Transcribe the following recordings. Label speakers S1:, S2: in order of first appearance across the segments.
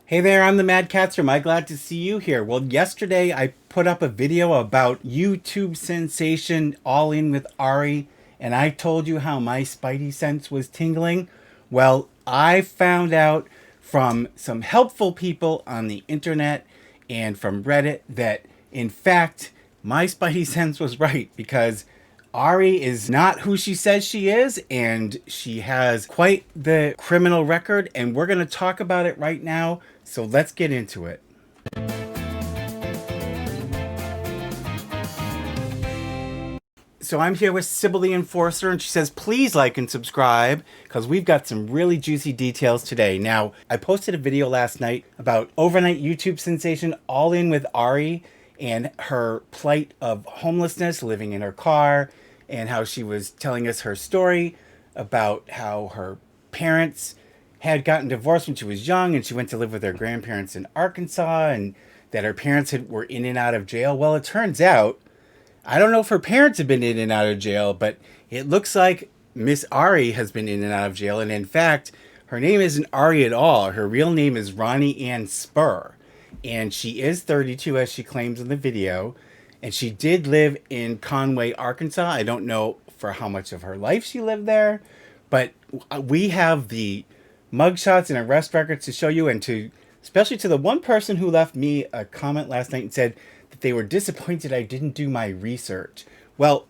S1: Hey there, I'm the MadCatster. Am I glad to see you here? Well, yesterday I put up a video about YouTube sensation All In with Ari, and I told you how my spidey sense was tingling. Well, I found out from some helpful people on the internet and from Reddit that, in fact, my spidey sense was right because Ari is not who she says she is, and she has quite the criminal record, and we're going to talk about it right now. So let's get into it. So I'm here with Sybil the Enforcer, and she says, please like and subscribe because we've got some really juicy details today. Now, I posted a video last night about overnight YouTube sensation All In with Ari and her plight of homelessness, living in her car, and how she was telling us her story about how her parents had gotten divorced when she was young and she went to live with her grandparents in Arkansas, and that her parents were in and out of jail. Well, it turns out, I don't know if her parents have been in and out of jail, but it looks like Miss Ari has been in and out of jail. And in fact, her name isn't Ari at all. Her real name is Ronnie Ann Spurr. And she is 32, as she claims in the video. And she did live in Conway, Arkansas. I don't know for how much of her life she lived there, but we have the mugshots and arrest records to show you, and to especially to the one person who left me a comment last night and said that they were disappointed I didn't do my research. Well,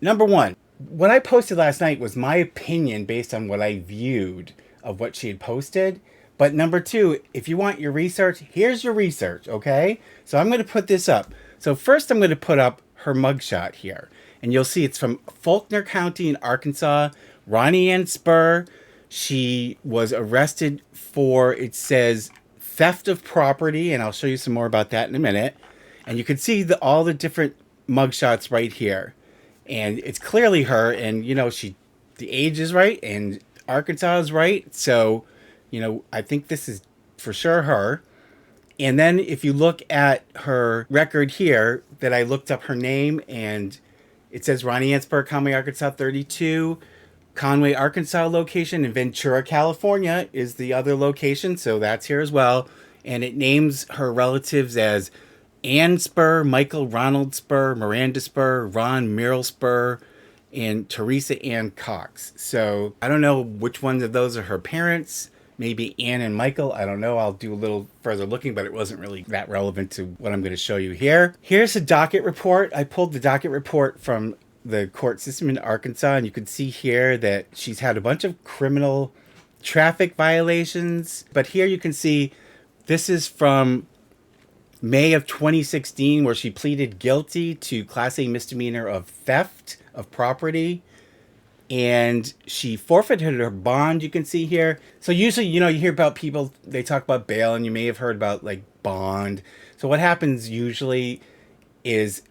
S1: number one, what I posted last night was my opinion based on what I viewed of what she had posted. But number two, if you want your research, here's your research, okay? So I'm going to put this up. So first I'm going to put up her mugshot here. And you'll see it's from Faulkner County in Arkansas. Ronnie Ann Spurr. She was arrested for, it says, theft of property. And I'll show you some more about that in a minute. And you can see all the different mugshots right here. And it's clearly her. And, you know, the age is right. And Arkansas is right. So, you know, I think this is for sure her. And then if you look at her record here, that I looked up her name, and it says Ronnie Ann Spurr, Conway, Arkansas, 32. Conway, Arkansas location, and Ventura, California is the other location. So that's here as well. And it names her relatives as Ann Spurr, Michael Ronald Spurr, Miranda Spurr, Ron Merrill Spurr, and Teresa Ann Cox. So I don't know which ones of those are her parents. Maybe Ann and Michael. I don't know. I'll do a little further looking, but it wasn't really that relevant to what I'm going to show you here. Here's the docket report. I pulled the docket report from the court system in Arkansas, and you can see here that she's had a bunch of criminal traffic violations. But here you can see this is from May of 2016, where she pleaded guilty to Class A misdemeanor of theft of property. And she forfeited her bond, you can see here. So usually, you know, you hear about people, they talk about bail, and you may have heard about like bond. So what happens usually is,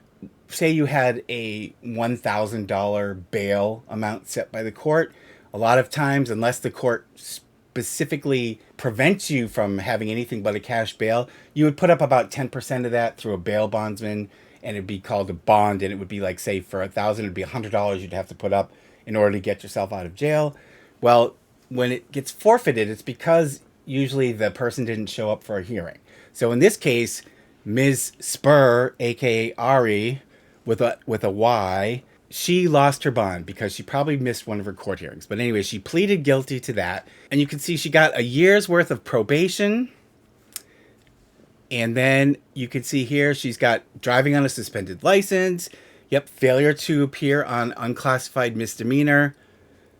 S1: say you had a $1,000 bail amount set by the court. A lot of times, unless the court specifically prevents you from having anything but a cash bail, you would put up about 10% of that through a bail bondsman, and it'd be called a bond. And it would be like, say for $1,000, it'd be $100 you'd have to put up in order to get yourself out of jail. Well, when it gets forfeited, it's because usually the person didn't show up for a hearing. So in this case, Ms. Spurr, aka Ari, with a Y, she lost her bond because she probably missed one of her court hearings. But anyway, she pleaded guilty to that. And you can see she got a year's worth of probation. And then you can see here she's got driving on a suspended license. Yep, failure to appear on unclassified misdemeanor.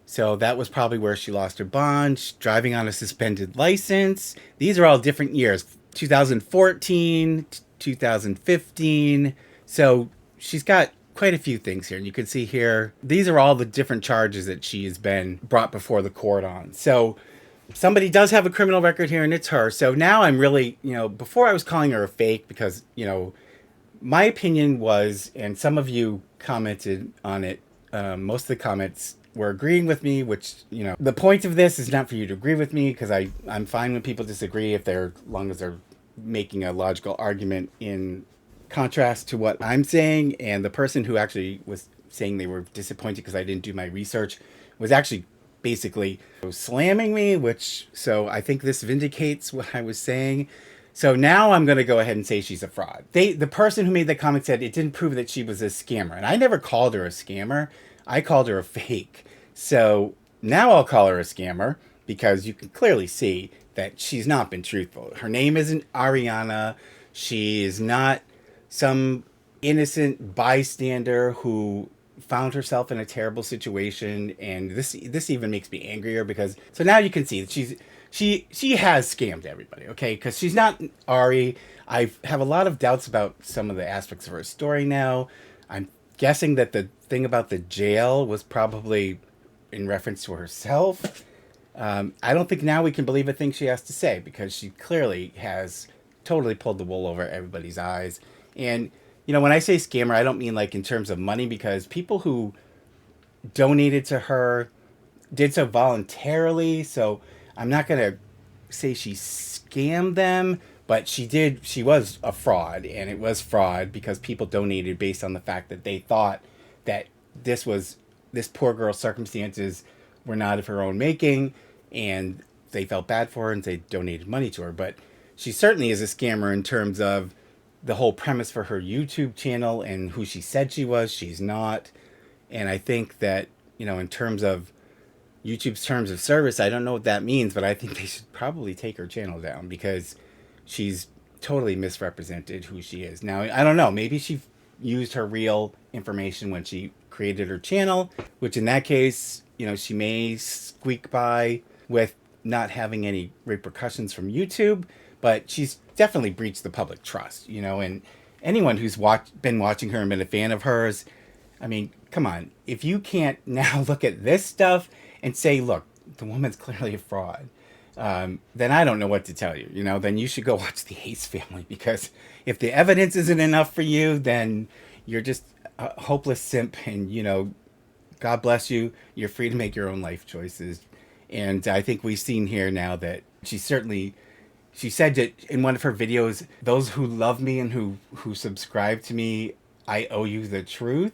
S1: So that was probably where she lost her bond. Driving on a suspended license. These are all different years. 2014, 2015. So she's got quite a few things here. And you can see here, these are all the different charges that she has been brought before the court on. So somebody does have a criminal record here, and it's her. So now I'm really, you know, before I was calling her a fake because, you know, my opinion was, and some of you commented on it, most of the comments were agreeing with me, which, you know, the point of this is not for you to agree with me, because I'm fine when people disagree if they're, as long as they're making a logical argument in contrast to what I'm saying. And the person who actually was saying they were disappointed because I didn't do my research was actually basically slamming me, so I think this vindicates what I was saying. So now I'm going to go ahead and say she's a fraud. The person who made the comment said it didn't prove that she was a scammer. And I never called her a scammer. I called her a fake. So now I'll call her a scammer because you can clearly see that she's not been truthful. Her name isn't Aryana. She is not some innocent bystander who found herself in a terrible situation. And this even makes me angrier because so now you can see that she has scammed everybody, okay? Because she's not Ari. I have a lot of doubts about some of the aspects of her story now. I'm guessing that the thing about the jail was probably in reference to herself. I don't think now we can believe a thing she has to say because she clearly has totally pulled the wool over everybody's eyes. And, you know, when I say scammer, I don't mean like in terms of money because people who donated to her did so voluntarily. So I'm not going to say she scammed them, but she was a fraud, and it was fraud because people donated based on the fact that they thought that this poor girl's circumstances were not of her own making, and they felt bad for her and they donated money to her. But she certainly is a scammer in terms of the whole premise for her YouTube channel and who she said she was. She's not. And I think that, you know, in terms of YouTube's terms of service, I don't know what that means, but I think they should probably take her channel down because she's totally misrepresented who she is. Now, I don't know, maybe she used her real information when she created her channel, which in that case, you know, she may squeak by with not having any repercussions from YouTube, but she's definitely breached the public trust, you know, and anyone who's been watching her and been a fan of hers, I mean, come on, if you can't now look at this stuff and say, look, the woman's clearly a fraud, then I don't know what to tell you. You know, then you should go watch The Ace Family, because if the evidence isn't enough for you, then you're just a hopeless simp, and, you know, God bless you. You're free to make your own life choices. And I think we've seen here now that she said that in one of her videos, those who love me and who subscribe to me, I owe you the truth.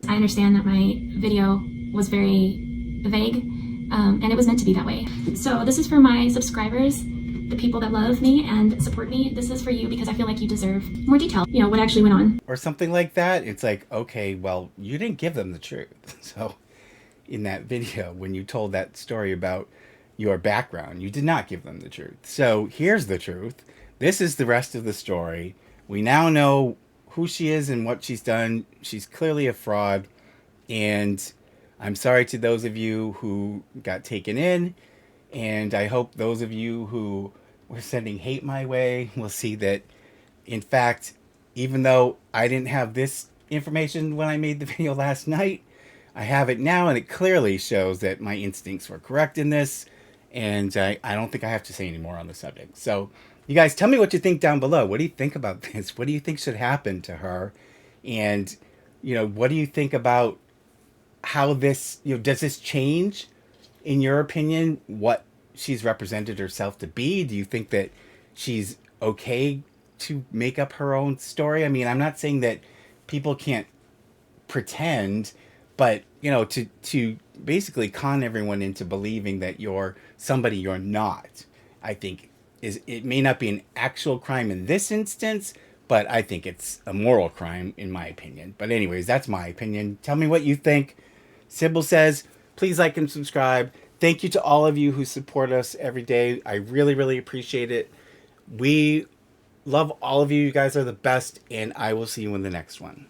S2: I understand that my video was very vague, and it was meant to be that way. So this is for my subscribers, the people that love me and support me. This is for you because I feel like you deserve more detail, you know, what actually went on.
S1: Or something like that. It's like, okay, well, you didn't give them the truth. So in that video, when you told that story about your background, you did not give them the truth. So here's the truth. This is the rest of the story. We now know who she is and what she's done. She's clearly a fraud. And I'm sorry to those of you who got taken in. And I hope those of you who were sending hate my way will see that, in fact, even though I didn't have this information when I made the video last night, I have it now, and it clearly shows that my instincts were correct in this. And I don't think I have to say any more on the subject. So you guys, tell me what you think down below. What do you think about this? What do you think should happen to her? And, you know, what do you think about how this, you know, does this change, in your opinion, what she's represented herself to be? Do you think that she's okay to make up her own story? I mean, I'm not saying that people can't pretend, but, you know, to basically con everyone into believing that you're somebody you're not, I think it may not be an actual crime in this instance, but I think it's a moral crime in my opinion. But anyways, that's my opinion. Tell me what you think. Sybil says, please like and subscribe. Thank you to all of you who support us every day. I really, really appreciate it. We love all of you. You guys are the best, and I will see you in the next one.